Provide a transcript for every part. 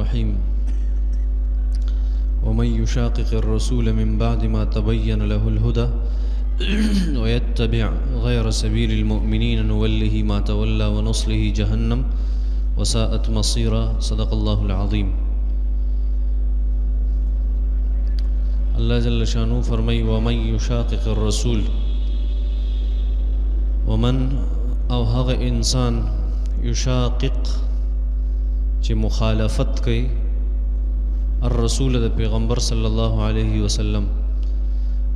الرحيم ومن يشاقق الرسول من بعد ما تبين له الهدى ويتبع غير سبيل المؤمنين نوله ما تولى ونصله جهنم وساءت مصيرا. صدق الله العظيم. اللہ جل شانو فرمائی ومن يشاقق الرسول، ومن او هغ انسان يشاقق چه مخالفت کئی الرسول د پیغمبر صلی الله علیه وسلم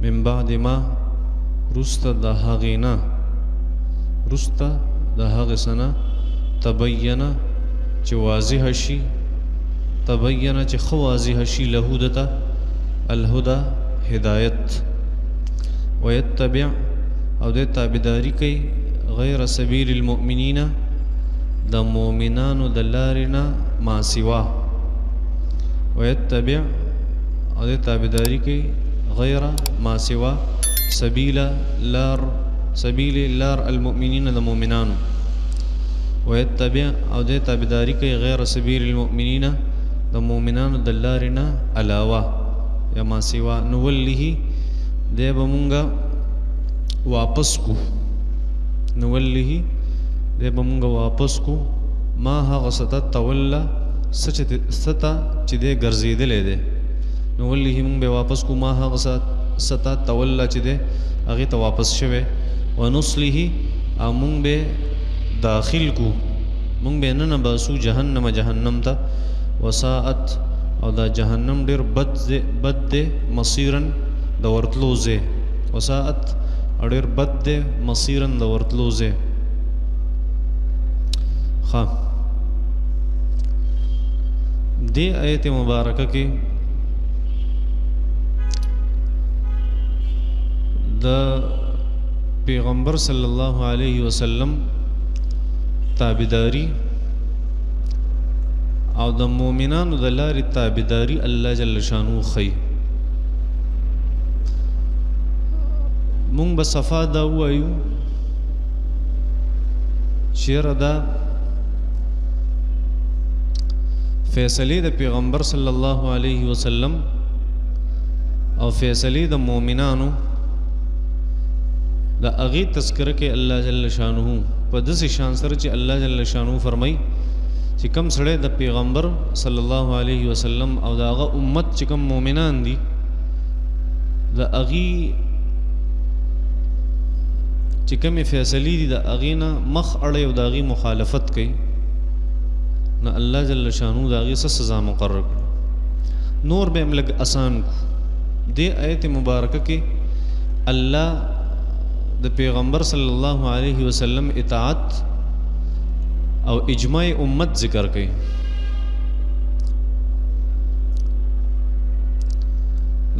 من بعد ما رست د هغینا رست د هغ سنه تبین چه واضح شي تبین چه خو واضح شي له دتا الهدى هدایت ويتبع او د تابعداری کوي غیر سبیل المؤمنین د مؤمنانو د لارنا ما سوا ويتبع او د تابعداری کوي غیر ما سوا سبیل لار المؤمنین د مؤمنانو ويتبع او د تابعداری کوي غیر سبیل المؤمنین د مؤمنانو د لارنا علاوه یا ما سوا نوله دی بمونگا واپس کو نوله دی بمونگا واپس کو ما هغه ستا تولا ستا چې دی ګرځېدلې دی نوله مونږ به واپس کو ما هغه ستا تولا چې دی هغه ته واپس شوه ونصله او مونږ به داخل کو مونږ به نه باسو جهنم ته وساءت او دا جهنم ډیر بد دی مصیرن د ورتلو ځای وساءت ډیر بد دی مصیرن د ورتلو ځای. ښه دې آیت مبارکه کې د پیغمبر صلی الله علیه وسلم تابعداری او د مؤمنانو د لارې تابعداري الله جل شانو خی. مونږ به صفا دا وایو چیرې دا فیصلې د پیغمبر صلی الله علیه وسلم او فیصلې د مؤمنانو د هغې تذکره کې الله جل شانو په داسې شان سره چې الله جل شانو فرمایي چې کم سړی د پیغمبر صلی الله علیه وسلم او د هغه امت چې کم مؤمنان دي د هغې چې کمې فیصلې دي د هغې نه مخ اړوي او د هغې مخالفت کوي نو الله جل شانو د هغې څه سزا مقرر کړي. نور به هم لږ اسان کو دې آیت مبارکه کې الله د پیغمبر صلی الله علیه وسلم اطاعت او اجماع امت ذکر کړي.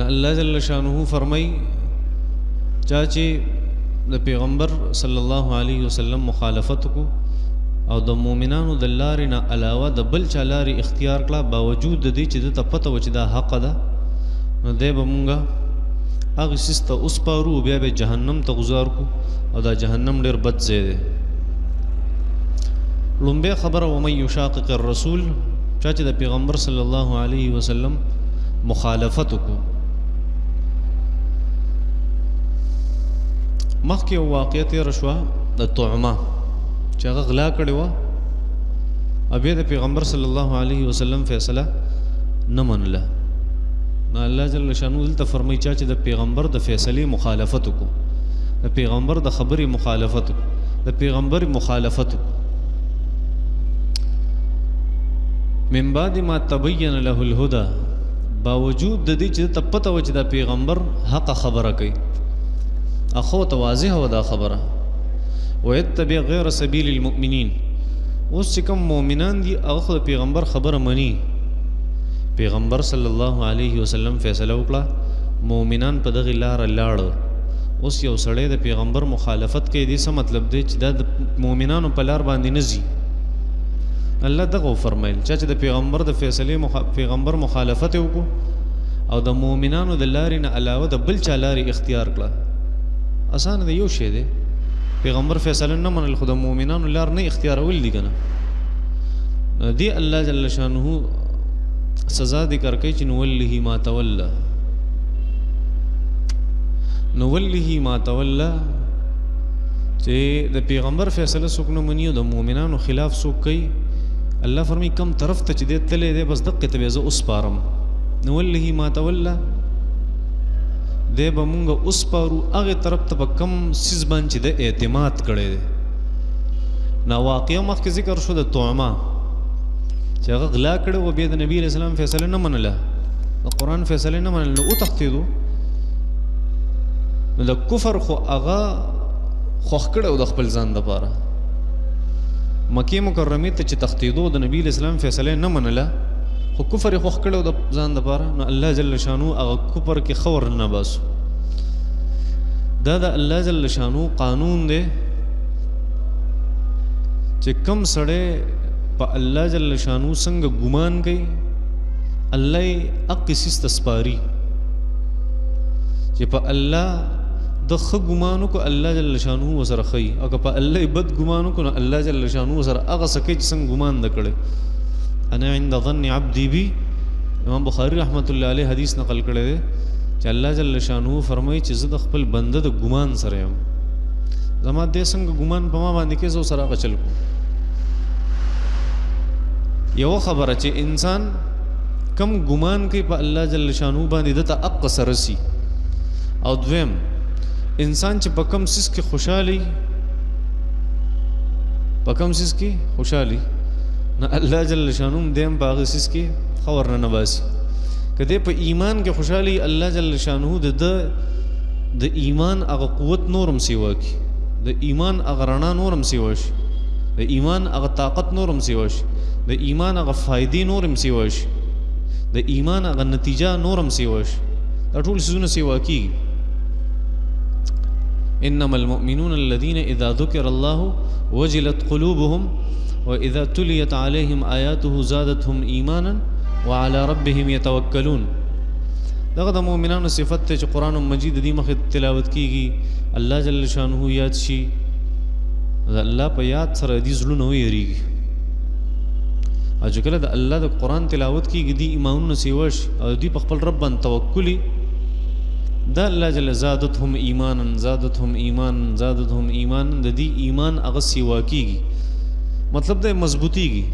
الله جل شانه فرمای چا چې د پیغمبر صلی الله علیه وسلم مخالفت کو او د مؤمنانو د لارې نه علاوه د بل چا لارې اختیار کړه باوجود د دې چې دته پته و چې دا حق ده نو دی به مونږه هغه سیسته وسپارو بیا به جهنم ته غذار کو او دا جهنم ډېر بد ځای دی. لومبه خبره ومن یشاقق الرسول چا چې د پیغمبر صلی الله علیه وسلم مخالفت کو مخکې واقعیت رشوه د طعمه چې هغه غلا کړې وه او بیا د پیغمبر صلی الله علیه وسلم فیصله نه منله نو الله جل شانو دلته فرمایي چا چې د پیغمبر د فیصلې مخالفت کو د پیغمبر د خبرې مخالفت کو د پیغمبر مخالفت من بعد ما تبین له الهدى باوجود د دې چې ته پته و چې دا پیغمبر حق خبره کوي اخو ته واضح و دا خبره ويتبع غیر سبیل المؤمنین اوس چې کوم مؤمنان دي هغه د پیغمبر خبره مني پیغمبر صلی الله علیه وسلم فیصله وکړه مؤمنان په دغه لار لاړ اوس یو سړی د پیغمبر مخالفت کوي دې څه مطلب دی چې دا د مؤمنانو په لار باندې نه ځي. الله دغه فرمایل چې د پیغمبر د فیصلې پیغمبر مخالفت وکړو او د مؤمنانو د لارې نه علاوه د بل چا لارې اختیار کړه اسان دی یو شی دی پیغمبر فیصله نه منل خو د مؤمنانو لار نه اختیارول دي کنه دی الله جل شانه سزا ذکر کوي چې نوله ما تولى ما تولى چې د پیغمبر فیصله څوک نه مني او د مؤمنانو خلاف څوک کوي الله فرمایي کم طرف ته چې دې تللی دی بس دقه ته به زه وسپارم نوله ما تولى دی به مونږ وسپارو هغې طرف ته به کم څیز باندې چې د اعتماد کړی دی نا واقعه مخکې ذکر شو د طعمه چې هغه غلا کړی و بیا د نبي علیه السلام فیصله نه منله د قرآن فیصله نه منله نو وتښتېدو نو د کفر خو هغه خوښ کړی و د خپل ځان دپاره مکې مکرمې ته چې تښتېدو د نبي علیه السلام فیصله نه منله خو کفر یې خوښ کړی و د ځان دپاره نو الله جل شانو هغه کفر کې ښه ورننه باسو دا د الله جل شانو قانون دی چې کم سړی په الله جل شانو څنګه ګمان کوي الله یې هغې څیز ته سپاري چې په الله د ښه ګمان وکړو الله جل شانو ورسره ښیي او که په الله یې بد ګمان وکړو نو الله جل شانو ورسره هغه څه کوي چې څنګه ګمان ده کړی انا عند ظن عبدي بي امام بخاری رحمت الله علیه حدیث نقل کړی دی چې الله جل شانو فرمایي چې زه د خپل بنده د ګمان سره یم زما دې څنګه ګمان په ما باندې کې زه ورسره هغه چل کوم یو خبره چې انسان کم ګمان کوي په الله جل شانو باندې دته حق سره رسي او دویم انسان چې په کم څیز کې خوشحالي په کم څیز کې خوشحالي نو الله جل شانو دیم په هغه څیز کې ښه ورننه باسي که دی په ایمان کې خوشحالي الله جل شانو د ایمان هغه قوت نورم سیوا کي د ایمان هغه رڼا نورم سیوا شي د ایمان هغه طاقت نورم سیوا شي د ایمان هغه فائدې نورم سیوا شي د ایمان هغه نتیجه نورم سیوا شي دا ټول څیزونه سیوا کیږي انما المؤمنون الذين اذا ذكر الله وجلت قلوبهم واذا تليت عليهم آياته زادتهم ايمانا وعلى ربهم يتوكلون دغه د مؤمنانو صفت ته چې قرآن مجید دې مخې تلاوت کیږي الله جل شانه یاد شي الله په یاد سره دې زړونه ویریږي او چې کله د الله د قرآن تلاوت کیږي دې ایمانونه سیوا شي او دې په خپل رب باندې توکلي دا الله جل زادتهم ایمانا زادتهم ایمانا زادتهم ایمانا د دې ایمان هغه سیوا کیږي مطلب دا مضبوطیږي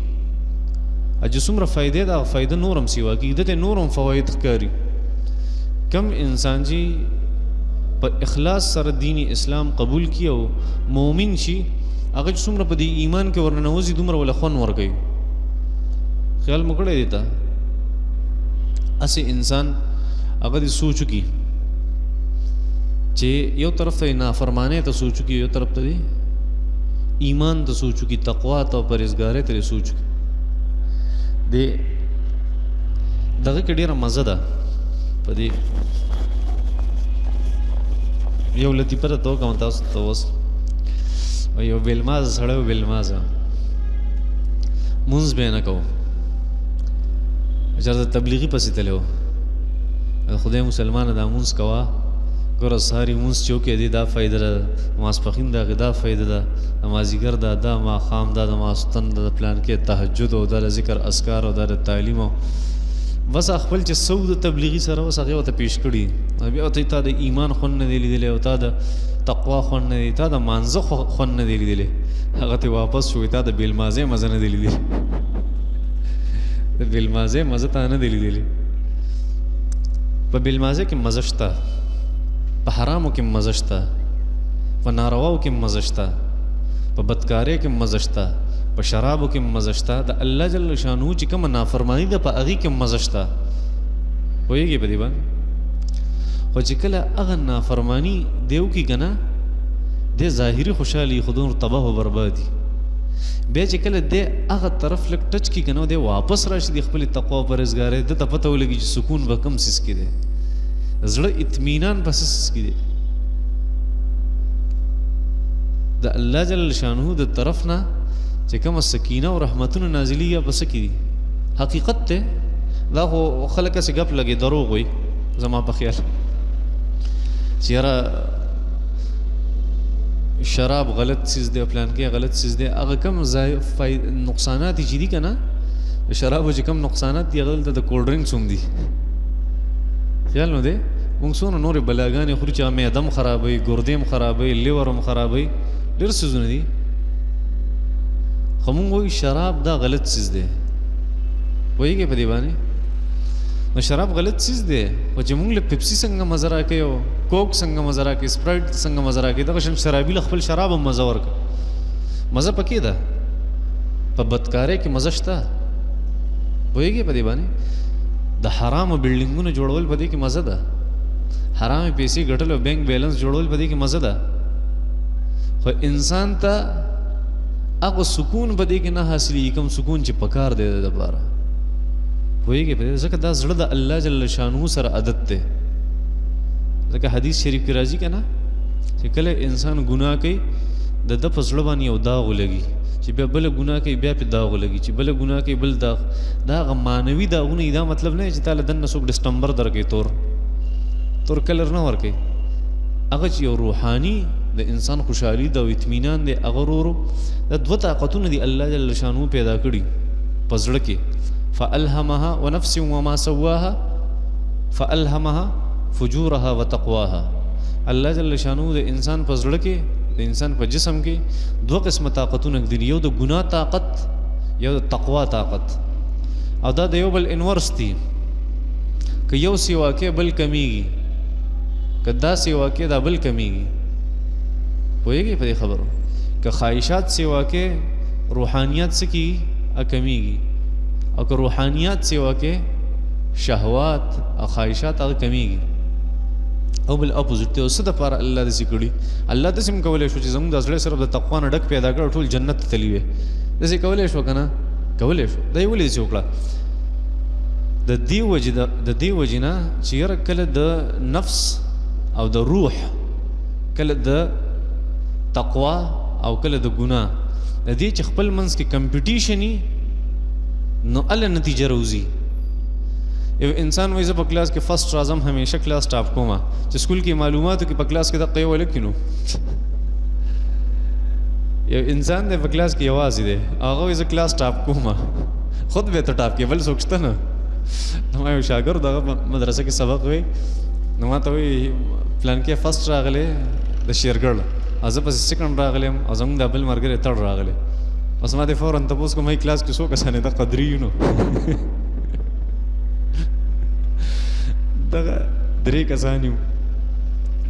چې څومره فائدې دا فائدہ نورم سیوا کیږي دته نورم فواید ښکاري کم انسان چې په اخلاص سره دین اسلام قبول کی او مؤمن شي هغه څومره په دې ایمان کې ورننوځي دومره ول خون ورګي خیال مکړې دیتا اسی انسان هغه دې سوچ کی چې یو طرف ته نافرمانه ته سوچ کی یو طرف ته ایمان ته سوچ کی تقوا ته پرهیزګاری ته سوچ کی دغه کې ډیره مزه ده په دې یو لطیفه ته کوم تاسو ته اوس یو ویلماز سره ویلماز مونږ به نه کوو اجازه تبلیغی پسې تلو خدای مسلمان د مونږ کوا ګور ساری مونږ چوکې دي دا فائدہ ده ماسپخین دا غدا فائدہ ده نمازیګر دا ما خام دا ماستن د پلان کې تهجد او د ذکر اذکار او د تعلیم بس خپل چې سود تبلیغی سره وس هغه ته پیش کړي بیا ته د ایمان خون نه دی لیدل او ته د تقوا خون نه دی ته د مانزه خون نه دی لیدل هغه ته واپس شوې ته د بیلمازه مزه نه دی لیدل د بیلمازه مزه ته نه دی لیدل په بیلمازه کې مزه شته په حرامو کې مزه شته په نارواو کې مزه شته په بدکارۍ کې مزه شته په شرابو کې مزه شته د الله جل شانو چې کوم نافرمانی ده په هغې کې مزه شته پوهېږې په دې باندې خو چې کله هغه نافرمانی دیو کې که نه دی ظاهري خوشحالي خو دونه تباه و بربادي بیا چې کله دی هغه طرف لږ ټچ کړي که نه دی واپس راشي د خپلې تقوا پرهیزګارۍ ده ته پته ولګي چې سکون به کم څیز کې دی زړه اطمینان په څه څیز کې دی د الله جل شانه د طرف نه چې کومه سکینه او رحمتونه نازلیږي په څه کې دي حقیقت دی دا خو خلک هسې ګپ لګي دروغ وي زما په خیال چې یاره شراب غلط چیز دی پلان کې غلط چیز دی هغه کم نقصانات چې دي که نه شرابو چې کم نقصانات دي هغه دلته د کولډ ډرنکس هم دي خیال نو دی موږ څونه نورې بلاګانې خورو چې معده هم خرابوي ګردې هم خرابوي لیور هم خرابوي ډېر څیزونه دي خو موږ وایو شراب دا غلط څیز دی پوهېږې په دې باندې نو شراب غلط څیز دی خو چې موږ له پیپسي څنګه مزه راکوي او کوک څنګه مزه راکوي سپرایټ څنګه مزه راکوي دغه شان شرابي له خپل شراب هم مزه ورکړه مزه پکې ده په بدکارۍ کې مزه شته پوهېږې په دې باندې د حرامو بلډینګونو جوړول په دې کې مزه ده حرامې پیسې ګټل او بینک بیلنس جوړول په دې کې مزه ده خو انسان ته هغه سکون په دې کې نه حاصلېږي کوم سکون چې پکار دی د دپاره پوهېږې په دې ځکه دا زړه د الله جل شانه سره عادت دی ځکه حدیث شریف کې راځي که نه چې کله انسان ګناه کوي د ده په زړه باندې یو داغ ولګي چې بیا بله ګناه کوي بیا پې داغ ولګي چې بله ګناه کوي بل داغ دا هغه معنوي داغونه دا مطلب نه چې تا له دننه څوک ډسټمبر درکوي تور کلر نه ورکوي هغه چې یو روحاني د انسان خوشحالي ده او اطمینان دی هغه ورو دا دوه طاقتونه دي الله جل شانه پیدا کړي په زړه کې فألهمها ونفس وما سواها فألهمها فجورها وتقواها الله جل شانه د انسان په زړه کې د انسان په جسم کې دوه قسمه طاقتونه دي یو د ګناه طاقت یو د تقوا طاقت او دا د یو بل انورس دي که یو سیوا کې بل کمیږي که دا سیوا کې دا بل کمیږي پوهېږې په دې خبرو که خواهشات سیوا کې روحانیات څه کېږي کمیږي او که روحانیات سیوا کې شهوات او خواهشات هغه کمیږي او بل اپوزیټ دی او څه دپاره الله داسې کړي الله داسې هم کولی شو چې زموږ د زړه صرف د تقوا نه ډک پیدا کړ ټول جنت ته تللی وې داسې کولی شو که نه کولی شو دا یې ولې داسې وکړه د دې وجې نه چې یاره کله د نفس او د روح کله د تقوا او کله د ګناه د دې چې خپل منځ کې کمپټیشن وي نو الله نتیجه روزي یو انسان وایي زه په کلاس کې فرسټ راځم همیشه کلاس ټاپ کوم چې سکول کې معلوماتو کې په کلاس کې دقه یو ولیکي نو یو انسان دی په کلاس کې یوازې دی هغه وایي زه کلاس ټاپ کوم خود به ته ټاپ کې بل څوک شته نه نو ما یو شاګرد هغه مدرسه کې سبق وایي نو ما ته وایي پلان کې فرسټ راغلی د شیرګړ او زه پسې سیکنډ راغلی یم او زموږ دا بل ملګری تړ راغلی اوس ما دې فوراً تپوس کوم کلاس کې څو کسان یې د قدري یو نو دغه 3 کسان یو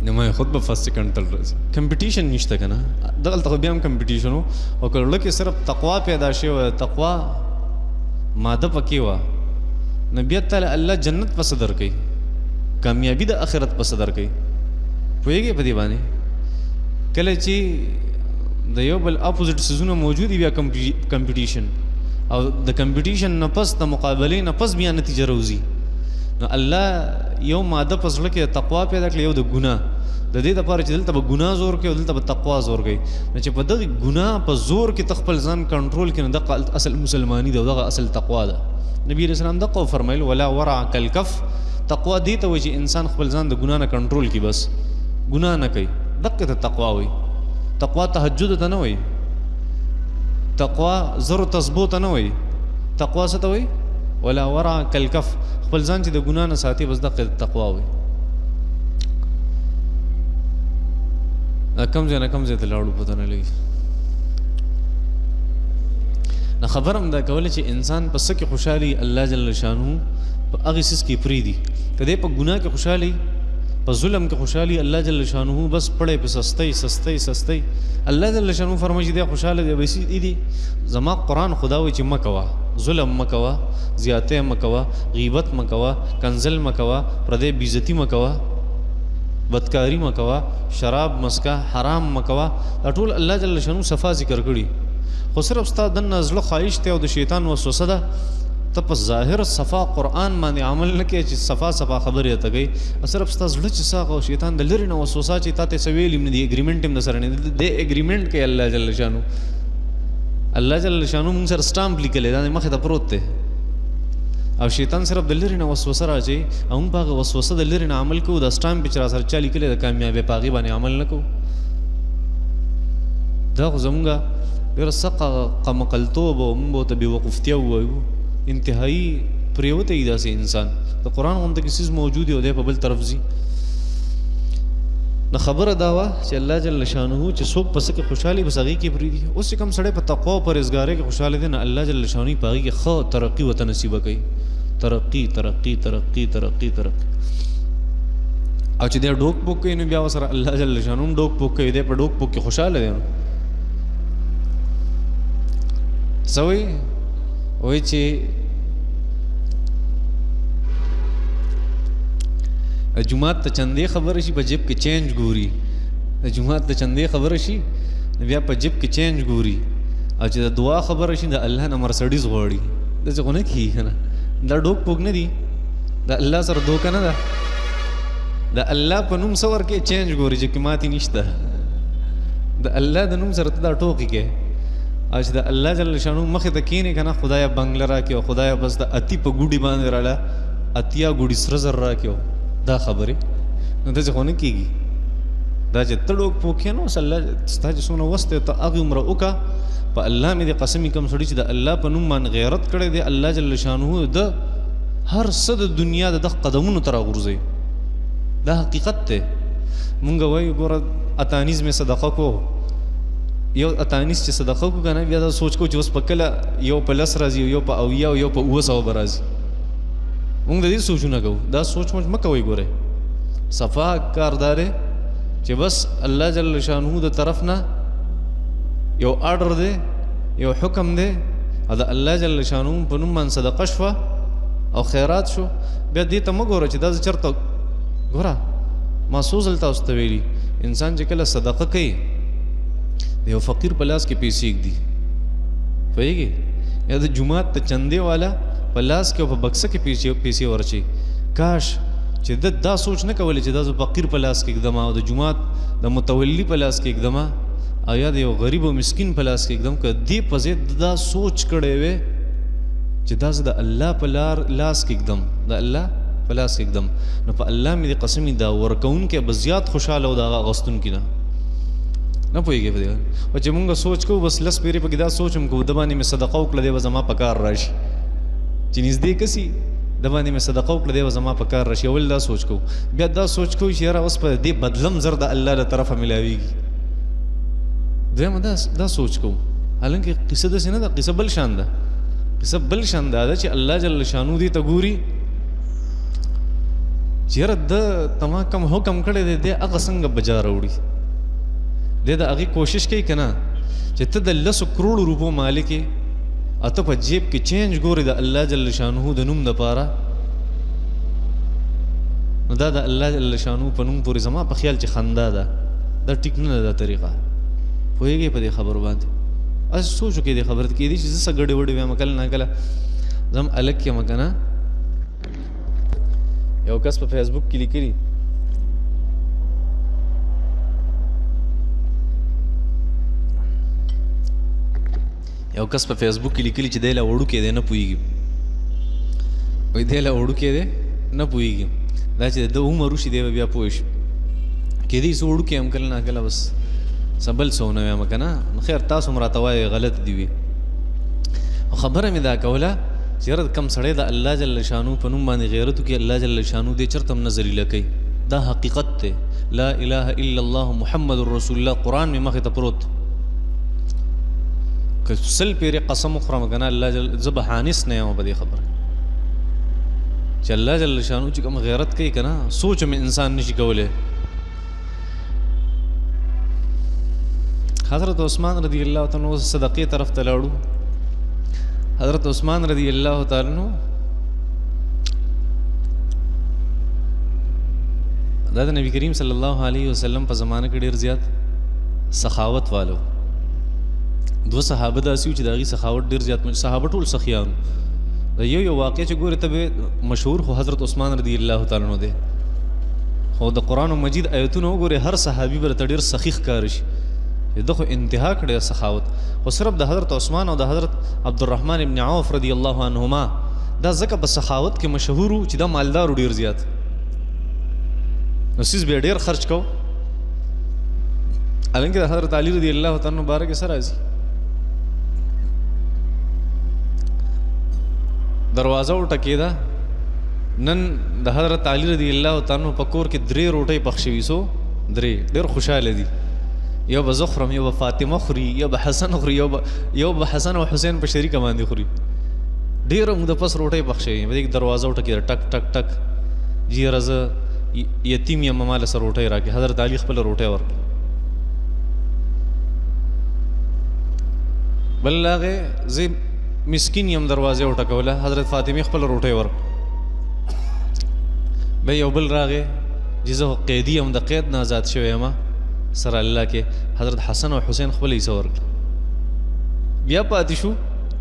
نو ما خود به فرسټ سیکنډ تړ راځي کمپټیشن نشته که نه دغلته خو بیا هم کمپټیشن و او که زړه کې صرف تقوا پیدا شوې وه تقوا ماده پکې وه نو بیا تعالی الله جنت پسې درکوي کامیابي د آخرت پسې درکوي پوهېږې په دې باندې کله چې د یو بل اپوزیټ څیزونه موجود وي بیا کمپټیشن او د کمپټیشن نه پس د مقابلې نه پس بیا نتیجه روزي نو الله یو ماده په زړه کې تقوا پیدا کړي یو د ګناه د دې دپاره چې دلته به ګناه زور کوي او دلته به تقوا زور کوي نو چې په دغه ګناه په زور کې ته خپل ځان کنټرول کړي نو دغه اصل مسلماني ده او دغه اصل تقوا ده نبی رسول الله دغه فرمایل ولا ورع کالکف تقوا دې ته وایي چې انسان خپل ځان د ګناه نه کنټرول کړي بس ګناه نه کوي دقه ته تقوا وایي تقوا تهجد ته نه وایي تقوا زر تسبو ته نه وایي تقوا څه ته وایي ولا ورع کالکف خپل ځان چې د ګناه نه ساتي بس دقه تقوا وایي کم ځای نه کم ځای ته لاړو پته نه لګي نه خبر هم دا کوله چې انسان په څه کې خوشحالي الله جل شانه په هغې څیز کې پرېږدي که دی په ګناه کې خوشحالي په ظلم کې خوشحالي الله جل شانه بس پړی په سستۍ الله جل شانه فرمایي چې دی خوشحاله دی بس دي زما قرآن خدا وایي چې مه کوه ظلم مه کوه زیاتۍ مه کوه غیبت مه کوه کنزل مه کوه پردی بېعزتي مه کوه بدکاری مه کوه شراب مسکه حرام مه کوه دا ټول الله جل شانه صفا ذکر کړي خو صرف ستا دننه زړه خواهش دی او د شیطان وسوسه ده ته په ظاهر صفا قرآن باندې عمل نه کوې چې صفا خبرې ته کوي صرف ستا زړه چې څه او شیطان د لرې نه وسوسه چې تا ته څه ویل هم نه دي اګریمنټ هم درسره نه دی اګریمنټ کوي الله جل شانه الله جل شانه موږ سره سټامپ لیکلی دا مخې ته پروت دی او شیطان صرف د لرې نه وسوسه راځي او موږ په هغه وسوسه د لرې نه عمل کوو دا سټامپ چې را سره چا لیکلی د کامیابۍ په هغې باندې عمل نه کوو دا خو زمونږ ډېره سخته قمقلتوب او موږ به ورته بېوقفتیا ووایو انتهایی پریوته ای داسې انسان د قرآن غونته کې څیز موجود دی او دی په بل طرف ځي نو خبره دا وه چې الله جل شانه چې څوک په څه کې خوشحالي بس هغې کې پرېږدي اوس چې کوم سړی په تقوا او پرهېزګارۍ کې خوشحاله دی نو الله جل شانه په هغې کې ښه ترقي ورته نصیبه کوي ترقي ترقي ترقي ترقي ترقي او چې دی ډوک پوک کوي نو بیا ورسره الله جل شانه هم ډوک پوک کوي دی په ډوک پوک کې خوشحاله دی نو څه وایي چې جمعات ته چندې خبره شي په جیب کې چینج ګوري جمعات ته چندې خبره شي بیا په جیب کې چینج ګوري او چې د دعا خبره شي د الله نه مرسډیز غواړي داسې خو نه کېږي که نه دا ډوک پوک نه دي د الله سره دوکه نه ده د الله په نوم څه ورکې چینج ګوري چې قیماتي نشته د الله د نوم سره ته دا ټوکې کې او چې د الله جل شانو مخې ته کښېنې که نه خدایه بنګله راکړې او خدایه بس د اتي په ګوډي باندې راله اتیا ګوډي سره زر راکړې دا خبرې نو داسې خو نه کېږي دا چې ته ډوک پوک یې نو اوس الله ستا چې څومره وس دی ته هغې عمره وکړه په الله مې د قسمي کوم سړي چې د الله په نوم باندې غیرت کړی دی الله جل شانه د هر څه د دنیا د دغه قدمونو ته راغورځوي دا حقیقت دی مونږ وایو ګوره اتانیز مې صدقه کو یو اتانیز چې صدقه کو که نه بیا دا سوچ کو چې اوس په کله یو په 10 راځي یو په 80 او یو په 900 به راځي مونږ د دې سوچونه کوو دا سوچ موچ مه کوئ ګورئ صفا کار دا دی چې بس الله جل شانه د طرف نه یو آرډر دی یو حکم دی او د الله جل شانه په نوم باندې صدقه شوه او خیرات شو بیا دې ته مه ګوره چې دا زه چېرته ګوره ما څو ځل تاسو ته ویلي انسان چې کله صدقه کوي د یو فقیر په لاس کې پیسې ږدي پوهېږي یا د جومات ته چندې والا په لاس کې او په بکسه کې پیسې ورچي کاش چې دا سوچ نه کولی چې دا زه فقیر په لاس کې ږدم او د جومات د متولی په لاس کې ږدم او یا د یو غریب او مسکین په لاس کې ږدم که دې په ضد دا سوچ کړی وی چې دا زه د الله په لاس کې ږدم د الله په لاس کې ږدم نو په الله مې د قسمي دا ورکوونکی به زیات خوشحاله او د هغه اغوستونکي نه پوهېږې په دې او چې مونږ سوچ کوو بس لس پیرې پکې دا سوچ هم کوو د باندې مې صدقه وکړه دی به زما په کار راشي چې نږدې کسي د باندې مې صدقه وکړه دی به زما په کار راشي اول دا سوچ کوو بیا دا سوچ کوو چې یاره اوس په دې بدلم زر د الله له طرفه ملاویږي دویمه دا سوچ کوو حالانکې قصه داسې نه ده قصه بل شان ده قصه بل شان دا ده چې الله جل شانو دې ته ګوري چې یاره د تما کم حکم کړی دی دی هغه څنګه بجا راوړي دی د هغې کوشش کوي که نه چې ته د 10 کروڑو روپو مالک یې او ته په جیب کې چینج ګورې د الله جل شانه د نوم دپاره نو دا د الله جل شانه په نوم پورې زما په خیال چې خندا ده دا ټیک نه ده دا طریقه پوهېږئ په دې خبرو باندې هسې سوچ وکړئ دې خبره ته کېدای شي زه څه ګډې وډې وایم کله نه کله زه هم الګ یم که نه یو کس په فیسبوک کې لیکلي یو کس په فیسبوک کې لیکلي چې دی لا وړوکی دی نه پوهېږي وایي دی لا وړوکی دی نه پوهېږي دا چې د عمر وشي دی به بیا پوه شي کېدای شي وړوکی یم کله نه کله بس څه بل څه ونه وایم که نه نو خیر تاسو هم راته وایئ غلط دي وي خبره مې دا کوله چې یاره کم سړی د الله جل شانو په نوم باندې غیرت وکړي الله جل شانو دې چېرته هم نه ذلیله کوي دا حقیقت دی لا اله الا الله محمد رسول الله قرآن مې مخې ته پروت که 100 پیرې قسم وخورم که نه الله جل زه به حانس نه یم په دې خبره چې الله جل شانو چې کوم غیرت کوي که نه سوچ هم انسان نشي کولی حضرت عثمان رضی الله تعالی عنہ صدقې طرف ته لاړو حضرت عثمان رضی الله تعالی عنہ دا د نبی کریم صلی الله علیه وسلم په زمانه کې ډیر زیات سخاوت والو دو صحابه داسې چې د هغې سخاوت ډیر زیات صحابه ټول سخیان د یو واقع چې ګورې ته به مشهور خو حضرت عثمان رضی الله تعالی عنہ دی خو د قرآن مجید آیتونه وګورې هر صحابي به ورته ډېر سخي ښکاره شي د خو انتها کړی سخاوت خو صرف د حضرت عثمان او د حضرت عبدالرحمن ابن عوف رضی الله عنهما دا ځکه په سخاوت کې مشهور و چې دا مالدار ډېر زیات نو څیز به ډېر خرچ کو حالانکې د حضرت علي رضی الله تعالی عنه باره کې څه راځي دروازه وټکېده. نن د حضرت علی رضی الله تعالی عنہ په کور کې 3 روټۍ پخ شوي، سو 3 ډېر خوشاله دي. یو به زه خورم، یو به فاطمه خوري، یو به حسن خوري، یو به حسن او حسین په شریکه باندې خوري. ډېره موده پس روټۍ پخ شوي، په دې کې دروازه وټکېده ټک ټک ټک. جی یاره زه یتیم یم، ماله سره روټۍ راکړې. حضرت علی خپله روټۍ ورکړه. بل هغې زه مسکین یم، دروازې وټکوله. حضرت فاطمې خپله روټۍ ورکړه. بیا یو بل راغې چې زه قیدي یم، د قید نه آزاد شوی یم سره الله کې. حضرت حسن او حسین خپله حصه ورکړه. بیا پاتې شو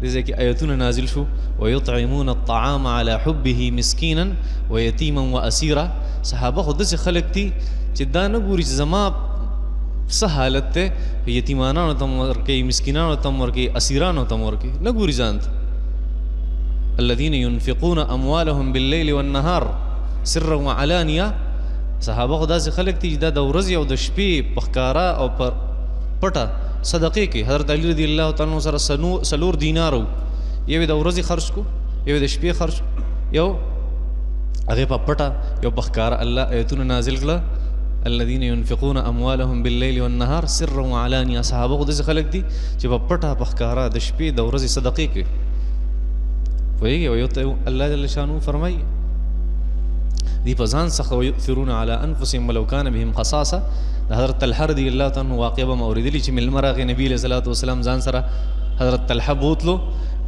دې ځای کې آیتونه نازل شو ویطعمون الطعام علی حبه مسکینا ویتیما واسیرا. صحابه خو داسې خلک دي چې دا نه ګوري چې زما څه حالت دی، یتیمانانو ته م ورکوي، مسکینانو ته م ورکوي، اسیرانو ته م ورکوي، نه ګوري ځان ته. الذین ينفقون اموالهم باللیل والنهار سرا وعلانیه. صحابه خو داسې خلک دي چې دا د ورځې او د شپې په ښکاره او پر پټه صدقې کوي. حضرت علی رضی الله تعالی عنہ سره 4 دینار و، یو د ورځې خرج کو، یو د شپې خرج، یو هغې په پټه، یو په ښکاره. الله آیتونه نازل کړه الذین ينفقون اموالهم باللیل والنهار سرا وعلانیه. صحابه خو داسې خلک دي چې په پټه په ښکاره د شپې د ورځې صدقې کوي. پوهېږي؟ الله جل شانه فرمایي دی په ځان څخه ویؤثرون علی انفسهم ولو کان بهم خصاصه. د حضرت طلحه رضی الله تعالی عنہ واقعه به مو اورېدلي چې میلمه راغی، نبي علیه صلات وسلام ځان سره حضرت طلحه بوتلو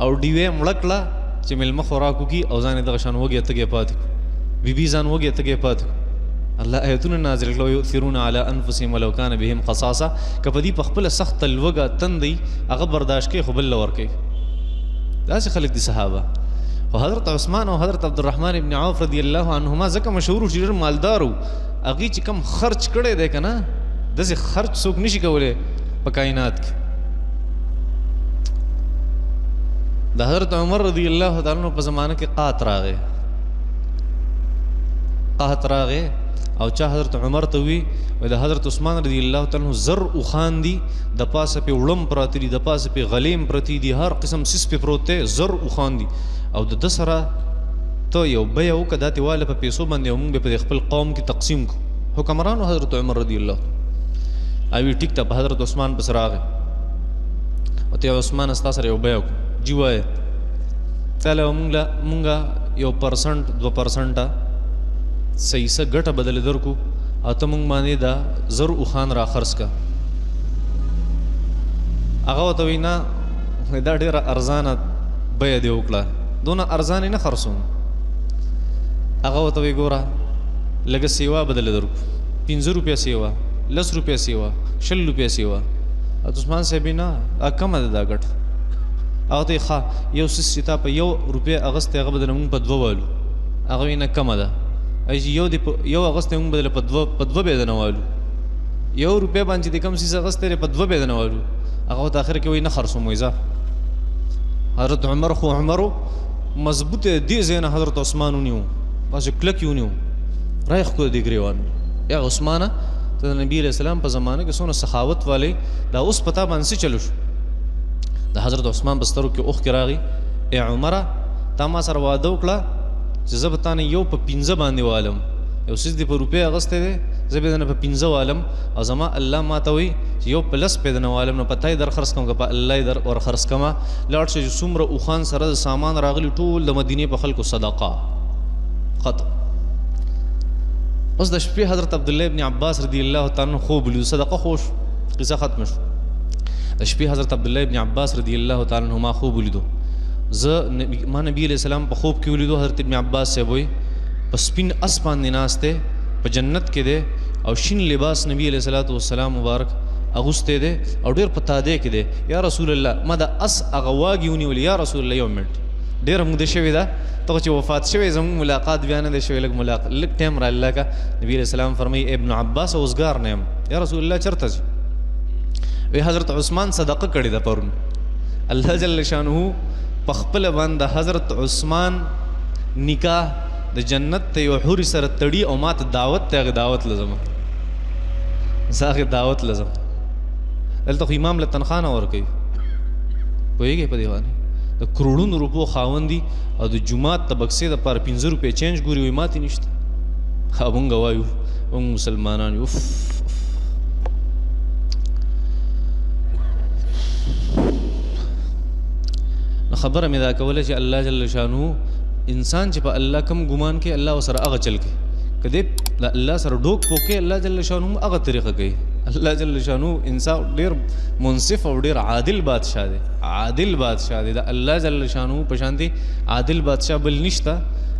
او ډیوې مړه کړه چې میلمه خوراک وکړي او ځان یې دغه شان وږی تږی پاتې کړو. بیبي ځان وږی تږی پاتې کړو. الله آیتونه نازل کړه ویؤثرون علی انفسهم ولو کان بهم خصاصه. که په دې په خپله سخته لوږه تندی هغه برداشت کوي خو بل له ورکوي. داسې خلک دي صحابه. خو حضرت عثمان او حضرت عبدالرحمن ابن عوف رضی الله عنهما ځکه مشهور و چې ډېر مالدار و. هغې چې کم خرچ کړی دی که نه، داسې خرچ څوک نشي کولی په کائنات کې. د حضرت عمر رضی الله تعالی عنہ په زمانه کې قحط راغی او چا حضرت عمر ته وی د حضرت عثمان رضی الله تعالی عنہ زر اوخان دي، د پاسه پې وړم پراته دي، د پاسه پې غلیم پرتی دي، هر قسم سیس پې پروت دی، زر اوخان دي. او د ده سره ته یو بیه وکړه دا تې واله په پیسو باندې او موږ به په خپل قوم کې تقسیم کړو. حکمرانو حضرت عمر رضی الله اوی ټیک ته په حضرت عثمان پسې راغی او ته عثمان ستا سره یو بیه وکړو. جی وایه تاله مونږ 1% 2% صحیحه ګټه بدله درکو او ته مونږ باندې دا زر اوخان را خرڅ کا. هغه ورته وایي نه دا ډېره ارزانه بیه دې وکړه، دونه ارزان یې نه خرڅوم. هغه ورته وایي ګوره لږه سیوا بدله درکو، 15 روپیه سیوا، 10 روپیه سیوا، 20 روپیه سیوا. عثمان صاحب نه دا کمه ده دا ګټه. هغه ته ښه یو څیز چې تا په 1 روپیه اغوستی هغه بدله مونږ په 2 والو. هغه وایي نه کمه ده. یو اغوستی مونږ بدله په 2 به نه والو. 1 روپیه باندې چې کوم څیز اغوستی دی په 2 به نه والو. هغه ورته اخر کې وایي نه خرڅوم. وایي ځه. حضرت عمر خو عمرو مضبوط دې ځای نه حضرت عثمان ونیو، داسې کلک یې ونیو، رایخ کړو دې ګریوان. یا عثمانه ته د نبي علیه السلام په زمانه کې څونه سخاوت والی، دا اوس په تا باندې څه چلو شو؟ د حضرت عثمان په سترګو کې اوښکې راغی. ای عمره تا ما سره واده وکړه چې زه به تا نه یو په 15 باندې والم، یو څیز دې په روپۍ اغوستی دی زه به دنه په 15 والم، او زما الله ما ته وایي چې یو په 10 په دنه والم نو په تا یې در خرڅ کړم که په الله یې در ور خرڅ کړمه. لاړ شه چې څومره اوښان سره د سامان راغلي ټول د مدینې په خلکو صدقه ختم. اوس د شپې حضرت عبدالله ابن عباس رضی الله تعالی عنہ خوب ولیدو، صدقه خو شو، قصه ختمه شو. د شپې حضرت عبدالله ابن عباس رضی الله تعالی عنہ ما خوب ولیدو. ما نبی علیہ السلام په خوب کې ولیدو حضرت ابن عباس صاحب وایي په سپین اس باندې ناست دی، په جنت کې دی او شین لباس نبی علیہ الصلوۃ والسلام مبارک اغوستی دی او ډېر په تادی کې دی. یا رسول الله ما د اس هغه واګې ونیولې. یا رسول الله یو منټ ډېره موده شوې ده ته چې وفات شوی زموږ ملاقات بیا نه دی شوی، لږ ټایم را الله کا. نبی علیہ السلام فرمایي ابن عباس اوزګار نه یم. یا رسول الله چېرته ځي؟ وی حضرت عثمان صدقه کړې ده پرون. الله جل شانه په خپله باندې حضرت عثمان نکاح د جنت ته یو حوري سره تړي او ما ته دعوت ته هغې دعوت لزم، زه هغې دعوت لزم. دلته خو امام له تنخوا نه ورکوي، پوهېږې په دې باندې. د کروڑونو روپو خاوند دي او د جومات د بکسې دپاره 15 روپۍ چینج ګوري وایي ماتې نشته. مونږ وایو مونږ مسلمانان یو. خبره مې دا کوله چې الله جل شانه انسان چې په الله کم ګمان کوي الله ورسره هغه چل کوي. که دی د الله سره ډوک پوکې الله جل شانه هغه طریقه کوي. الله جل شانه انسان ډېر منصف او ډېر عادل بادشاه دی. عادل بادشاه دی. د الله جل شانه په شان دی عادل بادشاه بل نشته.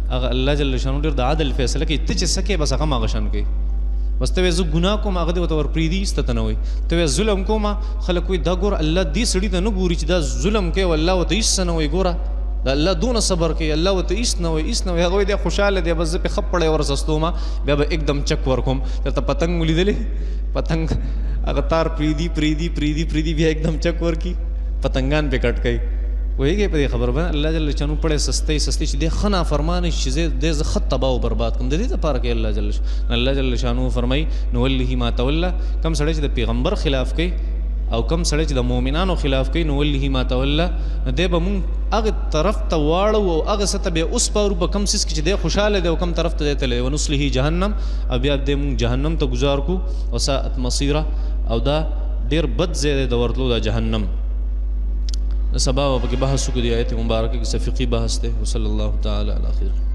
هغه الله جل شانه ډېر د عدل فیصله کوي. ته چې څه کوې بس هغه هغه شان کوي. بس ته وایې زه ګناه کوم هغه دې ورته ورپرېږدي ایسته ته نه وایي. ته وایې ظلم کوم خلک وایي دا ګوره الله دې سړي ته نه ګوري چې دا ظلم کوي او الله ورته هېڅ څه نه وایي. ګوره د الله دونه صبر کوي الله ورته هېڅ نه وایي هېڅ نه وایي. هغه وایي دی خوشحاله دی بس زه پې خپړی ورسستوم بیا به एकदम چک ورکوم. درته پتنګ ولیدلې پتنګ هغه تار پرېږدي بیا एकदम چک ورکي پتنګان پې کټ کوي. پوهېږئ په دې خبره باندې الله جل شانو پړی سستۍ چې دی ښه نافرمانه شي چې دی زه ښه تباه و برباد کړم د دې دپاره کوي الله جل شانو فرمایي نولهی ما توله. کم سړی چې د پیغمبر خلاف کوي او کم سړی چې د مؤمنانو خلاف کوي نولهی ما توله دی به مونږ هغې طرف ته واړو او هغه څه ته بیا وسپارو په کم څیز کې چې دی خوشحاله دی او کم طرف ته دی تللی ونصلهی جهنم او بیا دی مونږ جهنم ته ګزار کړو وساءت مصیره او دا ډېر بد ځای دی د ورتلو دا جهنم. سبا به پکې بحث وکړو د آیت مبارکه کې څه فقهي بحث دی. وصلی الله تعالی علی خیر.